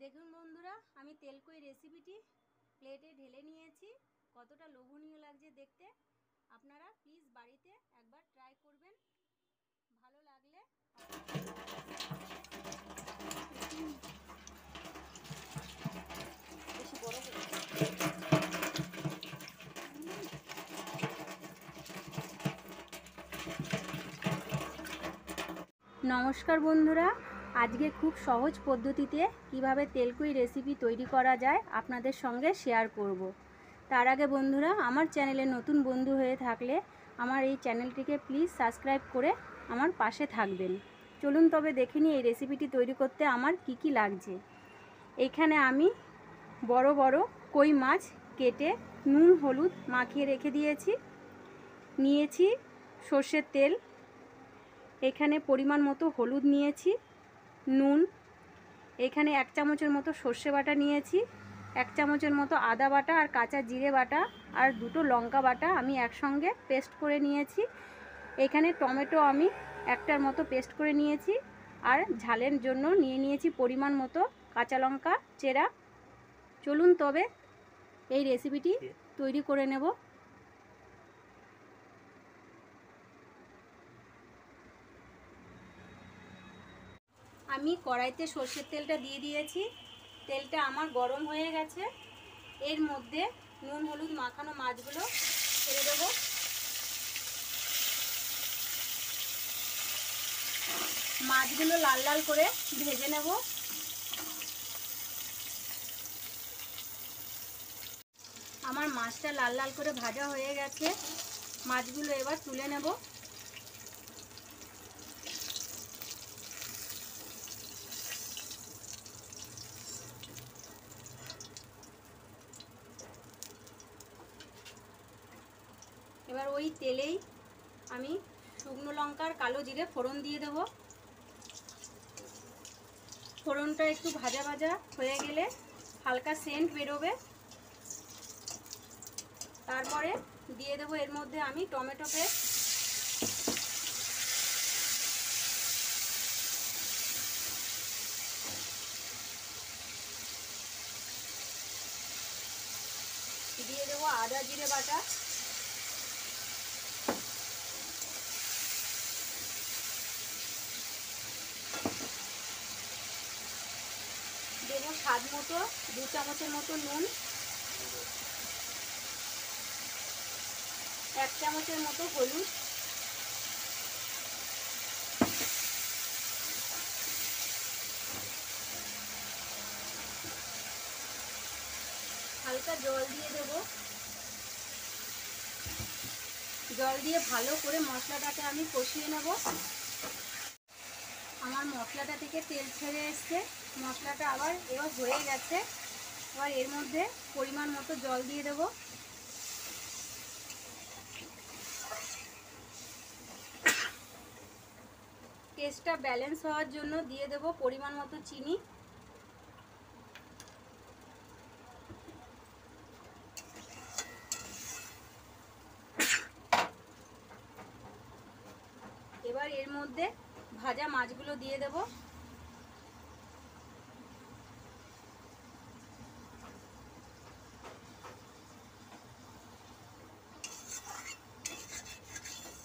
দেখুন বন্ধুরা, আমি তেলকই রেসিপিটি প্লেটে ঢেলে নিয়েছি। কতটা লোভনীয় লাগছে দেখতে। আপনারা প্লিজ বাড়িতে একবার ট্রাই করবেন। ভালো লাগলে নমস্কার বন্ধুরা, আজকে খুব সহজ পদ্ধতিতে কিভাবে তেলকুই রেসিপি তৈরি করা যায় আপনাদের সঙ্গে শেয়ার করব। তার আগে বন্ধুরা, আমার চ্যানেলে নতুন বন্ধু হয়ে থাকলে আমার এই চ্যানেলটিকে প্লিজ সাবস্ক্রাইব করে আমার পাশে থাকবেন। চলুন তবে দেখে নিই এই রেসিপিটি তৈরি করতে আমার কি কি লাগছে। এখানে আমি বড় বড় কই মাছ কেটে নুন হলুদ মাখিয়ে রেখে নিয়েছি সর্ষের তেল, এখানে পরিমাণ মতো হলুদ নিয়েছি, নুন, এখানে 1 চামচের মতো সর্ষে বাটা নিয়েছি, 1 চামচের মতো আদা বাটা আর কাঁচা জিরে বাটা আর 2টো লঙ্কা বাটা আমি একসঙ্গে পেস্ট করে নিয়েছি। এখানে টমেটো আমি 1টার মতো পেস্ট করে নিয়েছি আর ঝালের জন্য নিয়েছি পরিমাণ মতো কাঁচা লঙ্কা চেরা। চলুন তবে এই রেসিপিটি তৈরি করে নেব। আমি কড়াইতে সর্ষের তেলটা দিয়ে দিয়েছি। তেলটা আমার গরম হয়ে গেছে। এর মধ্যে নুন হলুদ মাখানো মাছগুলো ছেড়ে দেব। মাছগুলো লাল লাল করে ভেজে নেব। আমার মাছটা লাল লাল করে ভাজা হয়ে গেছে। মাছগুলো এবার তুলে নেব। এবার ওই তেলেই আমি শুকনো লঙ্কার কালো জিরে ফোড়ন দিয়ে দেব। ফোড়নটা একটু ভাজা ভাজা হয়ে গেলে হালকা সেন্ট বেরোবে। তারপরে দিয়ে দেব এর মধ্যে আমি টমেটো পেস্ট, দিয়ে দেবো আদা জিরে বাটা, দেবো স্বাদ মতো 2 চামচের মতো নুন, 1 চামচের মতো হলুদ, হালকা জল দিয়ে দেব। জল দিয়ে ভালো করে মশলাটাকে আমি কষিয়ে নেব। আমার মশলাটা থেকে তেল ছেড়ে এসছে, মশলাটা এবার হয়ে গেছে। এবার এর মধ্যে পরিমাণ মতো জল দিয়ে দেব। টেস্টটা ব্যালেন্স হওয়ার জন্য দিয়ে দেব পরিমাণ মতো চিনি। এবার এর মধ্যে ভাজা মাছগুলো দিয়ে দেব।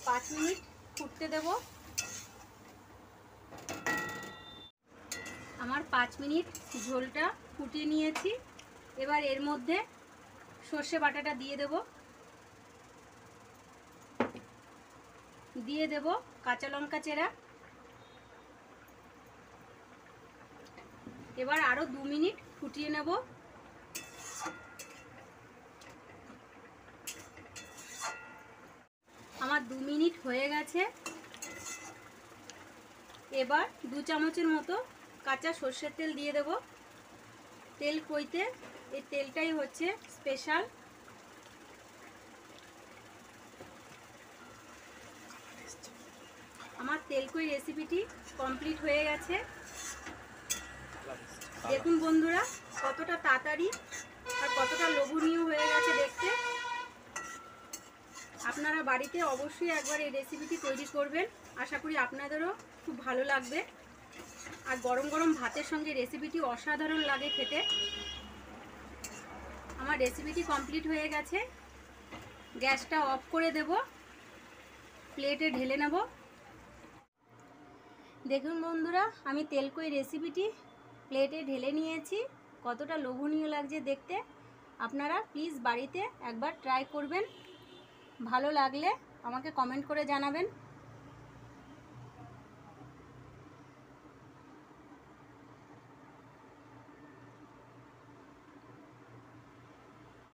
পাঁচ মিনিট ফুটতে দেব। আমার 5 মিনিট ঝোলটা ফুটিয়ে নিয়েছি। এবার এর মধ্যে সর্ষে বাটাটা দিয়ে দেব। দিয়ে দেব কাঁচা লঙ্কা চেরা। এবার আরো 2 মিনিট ফুটিয়ে নেব। আমার 2 মিনিট হয়ে গেছে। এবার 2 চামচের মতো কাঁচা সর্ষের তেল দিয়ে দেব। তেল কইতে এই তেলটাই হচ্ছে স্পেশাল। আমার তেলকুই রেসিপিটি কমপ্লিট হয়ে গেছে। দেখুন বন্ধুরা, কতটা তাড়াতাড়ি আর কতটা লোভনীয় হয়ে গেছে দেখতে। আপনারা বাড়িতে অবশ্যই একবার এই রেসিপিটি তৈরি করবেন। আশা করি আপনাদেরও খুব ভালো লাগবে। আর গরম গরম ভাতের সঙ্গে রেসিপিটি অসাধারণ লাগে খেতে। আমার রেসিপিটি কমপ্লিট হয়ে গেছে, গ্যাসটা অফ করে দেব, প্লেটে ঢেলে নেব। দেখুন বন্ধুরা, আমি তেলকই রেসিপিটি প্লেটে ঢেলে নিয়েছি। কতটা লোভনীয় লাগছে দেখতে। আপনারা প্লিজ বাড়িতে একবার ট্রাই করবেন, ভালো লাগলে আমাকে কমেন্ট করে জানাবেন।